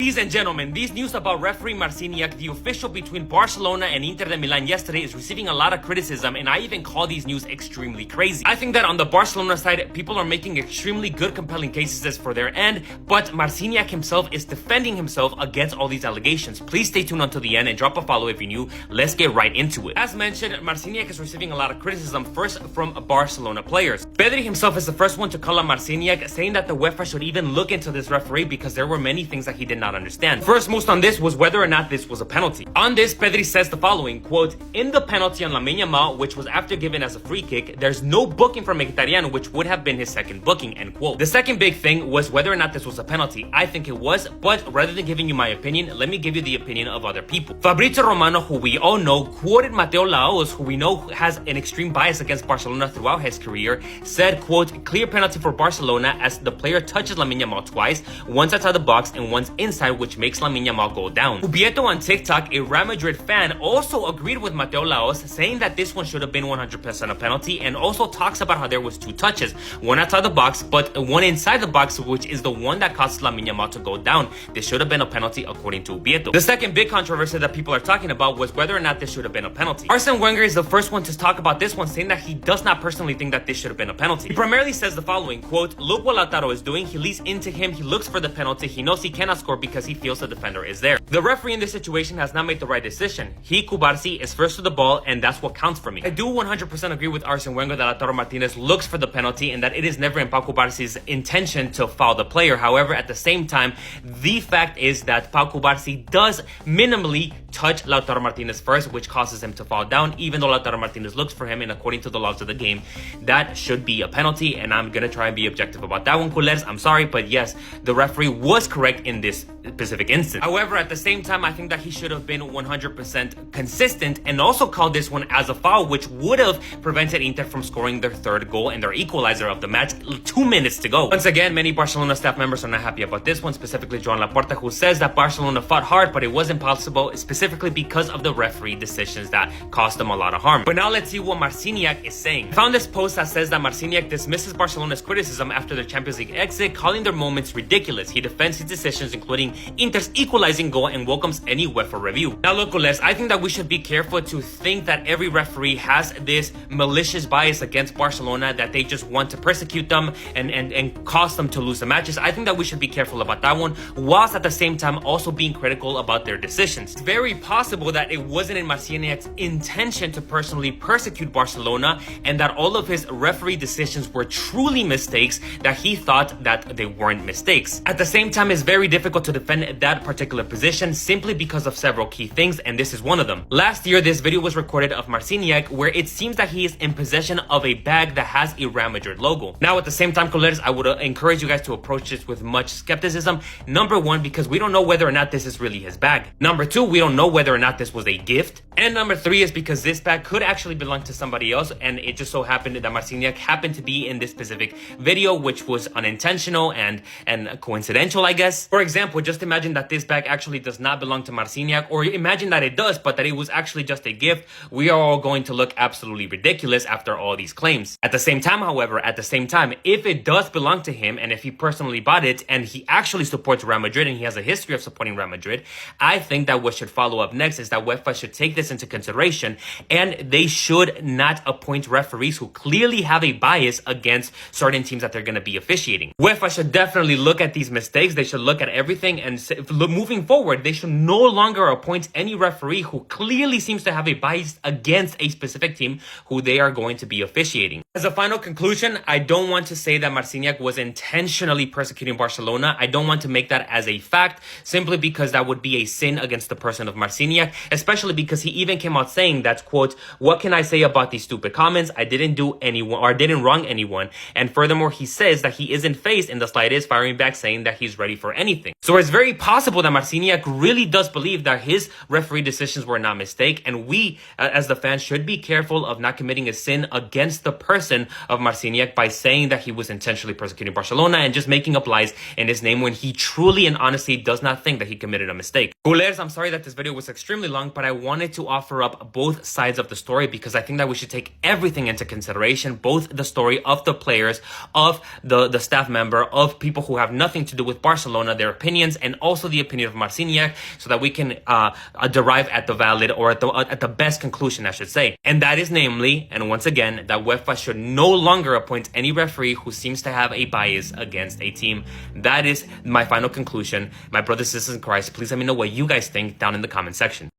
Ladies and gentlemen, these news about referee Marciniak, the official between Barcelona and Inter de Milan yesterday, is receiving a lot of criticism, and I even call these news extremely crazy. I think that on the Barcelona side, people are making extremely good, compelling cases for their end, but Marciniak himself is defending himself against all these allegations. Please stay tuned until the end and drop a follow if you're new. Let's get right into it. As mentioned, Marciniak is receiving a lot of criticism, first from Barcelona players. Pedri himself is the first one to call on Marciniak, saying that the UEFA should even look into this referee because there were many things that he did not understand. First most on this was whether or not this was a penalty. On this, Pedri says the following, quote, "In the penalty on Lamine Yamal, which was after given as a free kick, there's no booking for Mkhitaryan, which would have been his second booking," end quote. The second big thing was whether or not this was a penalty. I think it was, but rather than giving you my opinion, let me give you the opinion of other people. Fabrizio Romano, who we all know, quoted Mateo Laos, who we know has an extreme bias against Barcelona throughout his career, said, quote, "Clear penalty for Barcelona as the player touches Lamine Yamal twice, once outside the box and once inside, which makes Lamine Yamal go down." Ubieto on TikTok, a Real Madrid fan, also agreed with Mateo Laos, saying that this one should have been 100% a penalty, and also talks about how there was two touches, one outside the box, but one inside the box, which is the one that caused Lamine Yamal to go down. This should have been a penalty according to Ubieto. The second big controversy that people are talking about was whether or not this should have been a penalty. Arsene Wenger is the first one to talk about this one, saying that he does not personally think that this should have been a penalty. He primarily says the following, quote, "Look what Lautaro is doing. He leads into him. He looks for the penalty. He knows he cannot score because he feels the defender is there. The referee in this situation has not made the right decision. He, Cubarsí, is first to the ball, and that's what counts for me." I do 100% agree with Arsene Wenger that Lautaro Martinez looks for the penalty and that it is never in Pau Cubarsí's intention to foul the player. However, at the same time, the fact is that Pau Cubarsí does minimally touch Lautaro Martinez first, which causes him to fall down, even though Lautaro Martinez looks for him, and according to the laws of the game, that should be a penalty, and I'm gonna try and be objective about that one, culers. I'm sorry, but yes, the referee was correct in this specific instance. However, at the same time, I think that he should have been 100% consistent and also called this one as a foul, which would have prevented Inter from scoring their third goal and their equalizer of the match 2 minutes to go. Once again, many Barcelona staff members are not happy about this one, specifically Joan Laporta, who says that Barcelona fought hard, but it was impossible, specifically because of the referee decisions that caused them a lot of harm. But now let's see what Marciniak is saying. I found this post that says that Marciniak dismisses Barcelona's criticism after their Champions League exit, calling their moments ridiculous. He defends his decisions, including Inter's equalizing goal, and welcomes any UEFA review. Now look, Les, I think that we should be careful to think that every referee has this malicious bias against Barcelona, that they just want to persecute them and cause them to lose the matches. I think that we should be careful about that one, whilst at the same time also being critical about their decisions. It's very possible that it wasn't in Marciniak's intention to personally persecute Barcelona, and that all of his referee decisions were truly mistakes, that he thought that they weren't mistakes. At the same time, it's very difficult to defend that particular position simply because of several key things, and this is one of them. Last year, this video was recorded of Marciniak where it seems that he is in possession of a bag that has a Real Madrid logo. Now, at the same time, colleagues, I would encourage you guys to approach this with much skepticism. Number one, because we don't know whether or not this is really his bag. Number two, we don't know whether or not this was a gift. And number three is because this bag could actually belong to somebody else, and it just so happened that Marciniak happened to be in this specific video, which was unintentional and coincidental, I guess. For example, just imagine that this bag actually does not belong to Marciniak, or imagine that it does, but that it was actually just a gift. We are all going to look absolutely ridiculous after all these claims. At the same time, however, if it does belong to him, and if he personally bought it, and he actually supports Real Madrid, and he has a history of supporting Real Madrid, I think that what should follow up next is that UEFA should take this into consideration, and they should not appoint referees who clearly have a bias against certain teams that they're going to be officiating. UEFA should definitely look at these mistakes. They should look at everything, and moving forward, they should no longer appoint any referee who clearly seems to have a bias against a specific team who they are going to be officiating. As a final conclusion, I don't want to say that Marciniak was intentionally persecuting Barcelona. I don't want to make that as a fact, simply because that would be a sin against the person of Marciniak, especially because he even came out saying that, quote, "What can I say about these stupid comments? I didn't do anyone, or I didn't wrong anyone." And furthermore, he says that he isn't phased in the slightest, firing back saying that he's ready for anything. So it's very possible that Marciniak really does believe that his referee decisions were not a mistake, and we, as the fans, should be careful of not committing a sin against the person of Marciniak by saying that he was intentionally persecuting Barcelona and just making up lies in his name when he truly and honestly does not think that he committed a mistake. Culers, I'm sorry that this video was extremely long, but I wanted to offer up both sides of the story because I think that we should take everything into consideration, both the story of the players, of the staff member, of people who have nothing to do with Barcelona, their opinions, opinions and also the opinion of Marciniak so that we can derive at the valid or at the best conclusion, I should say. And that is namely, and once again, that UEFA should no longer appoint any referee who seems to have a bias against a team. That is my final conclusion. My brothers and sisters in Christ, please let me know what you guys think down in the comment section.